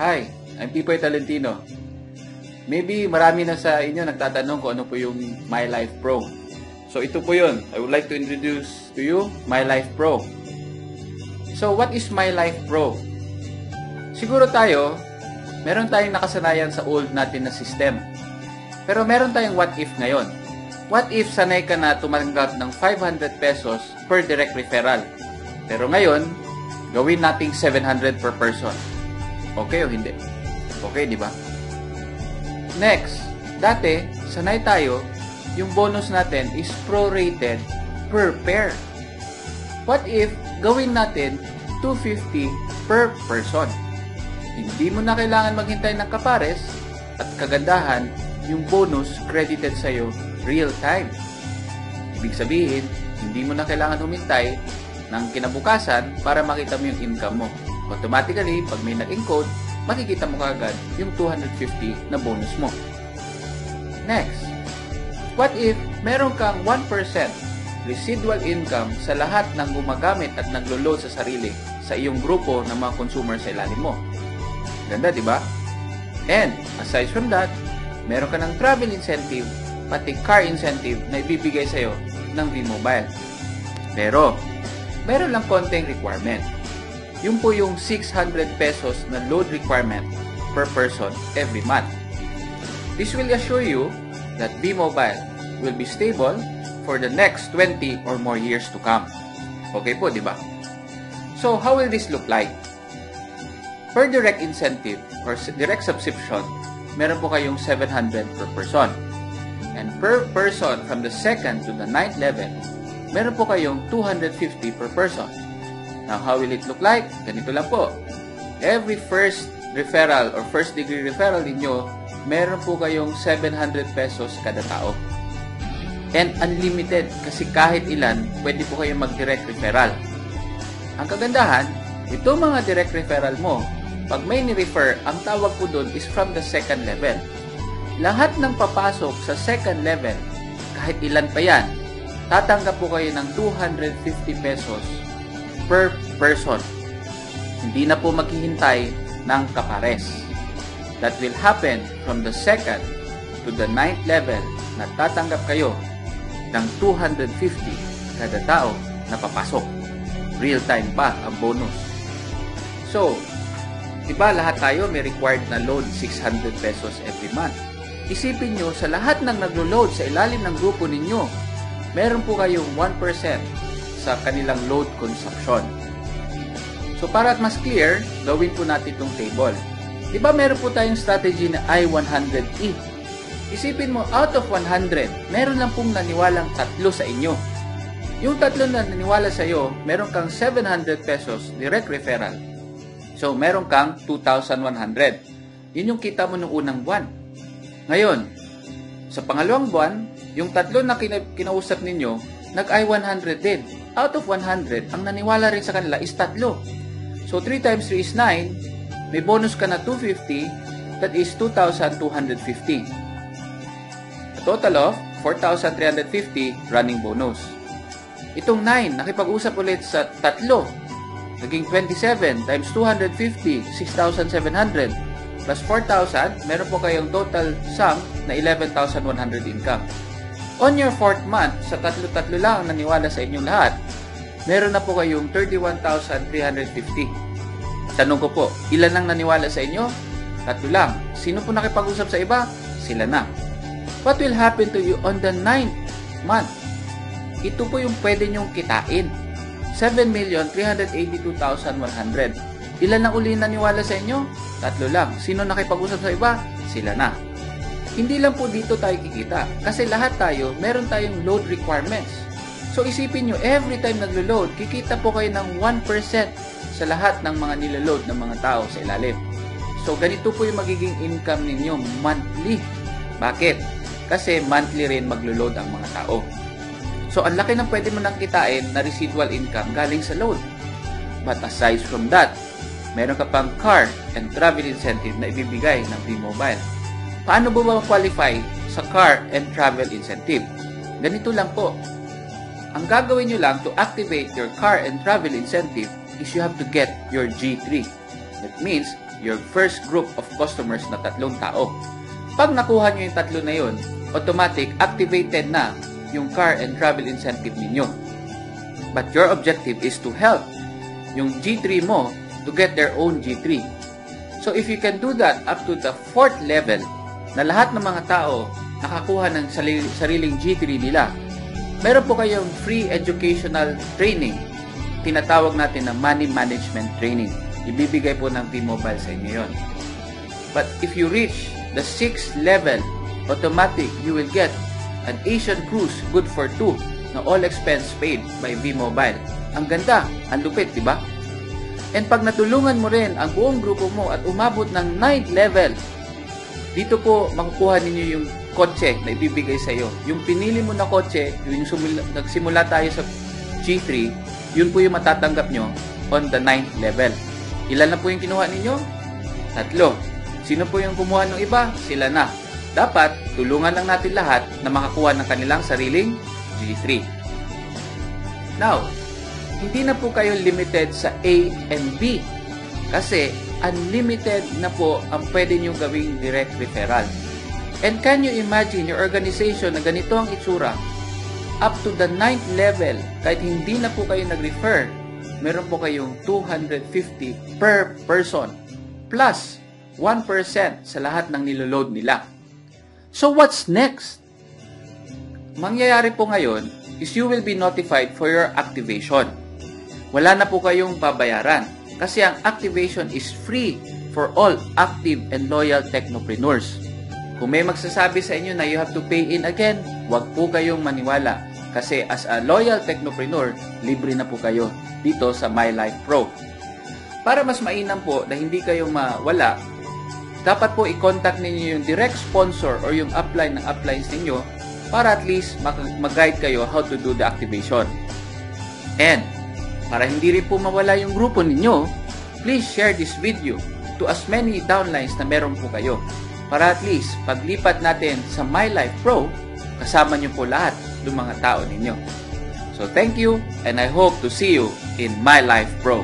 Hi, I'm Pipoy Talentino. Maybe marami na sa inyo nagtatanong kung ano po yung My Life Pro. So ito po yun. I would like to introduce to you My Life Pro. So what is My Life Pro? Siguro tayo, meron tayong nakasanayan sa old natin na system. Pero meron tayong what if ngayon. What if sanay ka na tumanggap ng 500 pesos per direct referral? Pero ngayon, gawin nating 700 per person. Okay o hindi? Okay, di ba? Next, dati, sanay tayo, yung bonus natin is prorated per pair. What if gawin natin 250 per person? Hindi mo na kailangan maghintay ng kapares at kagandahan, yung bonus credited sa'yo real time. Ibig sabihin, hindi mo na kailangan humintay ng kinabukasan para makita mo yung income mo. Automatically, pag may nag-encode, makikita mo kagad yung 250 na bonus mo. Next, what if meron kang 1% residual income sa lahat ng gumagamit at naglo-load sa sarili sa iyong grupo ng mga consumer sa ilalim mo? Ganda, di ba? And, aside from that, meron ka ng travel incentive, pati car incentive na ibibigay sa'yo ng V-Mobile. Pero, meron lang konting requirement. Yung po yung 600 pesos na load requirement per person every month. This will assure you that V-Mobile will be stable for the next 20 or more years to come. Okay po, di ba? So, how will this look like? Per direct incentive or direct subscription, meron po kayong 700 per person. And per person from the 2nd to the 9th level, meron po kayong 250 per person. Now, how will it look like? Ganito lang po. Every first referral or first degree referral ninyo, meron po kayong 700 pesos kada tao. And unlimited kasi kahit ilan, pwede po kayong mag-direct referral. Ang kagandahan, itong mga direct referral mo, pag may ni-refer, ang tawag po doon is from the 2nd level. Lahat ng papasok sa 2nd level, kahit ilan pa yan, tatanggap po kayo ng 250 pesos per person. Hindi na po maghihintay ng kapares. That will happen from the 2nd to the 9th level na tatanggap kayo ng 250 kada tao na papasok. Real time pa ang bonus. So, diba lahat tayo may required na load 600 pesos every month? Isipin nyo, sa lahat ng naglo-load sa ilalim ng grupo ninyo, meron po kayong 1% sa kanilang load consumption. So, para at mas clear, gawin po natin itong table. Diba meron po tayong strategy na I-100E? Isipin mo, out of 100, meron lang pong naniwalang 3 sa inyo. Yung 3 na naniwala sa iyo, meron kang 700 pesos direct referral. So, meron kang 2,100. Yun yung kita mo nung unang buwan. Ngayon, sa pangalawang buwan, yung 3 na kinausap ninyo, nag-I-100 din. Out of 100, ang naniwala rin sa kanila is 3. So, 3 times 3 is 9. May bonus ka na 250. That is 2,250. A total of 4,350 running bonus. Itong 9, nakipag-usap ulit sa 3. Naging 27 times 250, 6,700 plus 4,000, meron po kayong total sum na 11,100 income. On your 4th month, sa 3 lang naniwala sa inyong lahat, meron na po kayong 31,350. Tanong ko po, ilan lang naniwala sa inyo? 3 lang. Sino po nakipag-usap sa iba? Sila na. What will happen to you on the 9th month? Ito po yung pwede nyong kitain. 7,382,100. Ilan na uli naniwala sa inyo? 3 lang. Sino nakipag-usap sa iba? Sila na. Hindi lang po dito tayo kikita. Kasi lahat tayo, meron tayong load requirements. So isipin nyo, every time naglo-load, kikita po kayo ng 1% sa lahat ng mga niloload ng mga tao sa ilalim. So ganito po yung magiging income ninyo monthly. Bakit? Kasi monthly rin maglo-load ang mga tao. So, ang laki ng pwede mo nang kitain na residual income galing sa load. But aside from that, meron ka pang car and travel incentive na ibibigay ng V-Mobile. Paano ba ma-qualify sa car and travel incentive? Ganito lang po. Ang gagawin nyo lang to activate your car and travel incentive is you have to get your G3. That means, your first group of customers na 3 tao. Pag nakuha nyo yung 3 na yun, automatic activated na yung car and travel incentive ninyo. But your objective is to help yung G3 mo to get their own G3. So if you can do that up to the 4th level, na lahat ng mga tao nakakuha ng sariling G3 nila, meron po kayong free educational training. Tinatawag natin na money management training. Ibibigay po ng T-Mobile sa inyo yun. But if you reach the 6th level, automatic, you will get an Asian cruise good for 2 na all expense paid by V-Mobile. Ang ganda, ang lupit, di ba? And pag natulungan mo rin ang buong grupo mo at umabot ng 9th level, dito po makukuha ninyo yung kotse na ibibigay sa iyo. Yung pinili mo na kotse, yung nagsimula tayo sa G3, yun po yung matatanggap nyo on the 9th level. Ilan na po yung kinuha ninyo? 3. Sino po yung kumuha ng iba? Sila na. Dapat, tulungan lang natin lahat na makakuha ng kanilang sariling G3. Now, hindi na po kayo limited sa A and B kasi unlimited na po ang pwede nyo gawing direct referral. And can you imagine your organization na ganito ang itsura? Up to the 9th level, kahit hindi na po kayo nag-refer, meron po kayong 250 per person plus 1% sa lahat ng niloload nila. So what's next? Mangyayari po ngayon is you will be notified for your activation. Wala na po kayong babayaran kasi ang activation is free for all active and loyal technopreneurs. Kung may magsasabi sa inyo na you have to pay in again, huwag po kayong maniwala kasi as a loyal technopreneur, libre na po kayo dito sa MyLife Pro. Para mas mainam po na hindi kayo mawala, dapat po i-contact ninyo yung direct sponsor or yung upline ng uplines ninyo para at least mag-guide kayo how to do the activation. And para hindi rin po mawala yung grupo ninyo, please share this video to as many downlines na meron po kayo. Para at least, paglipat natin sa MyLife Pro, kasama nyo po lahat ng mga tao ninyo. So thank you and I hope to see you in MyLife Pro.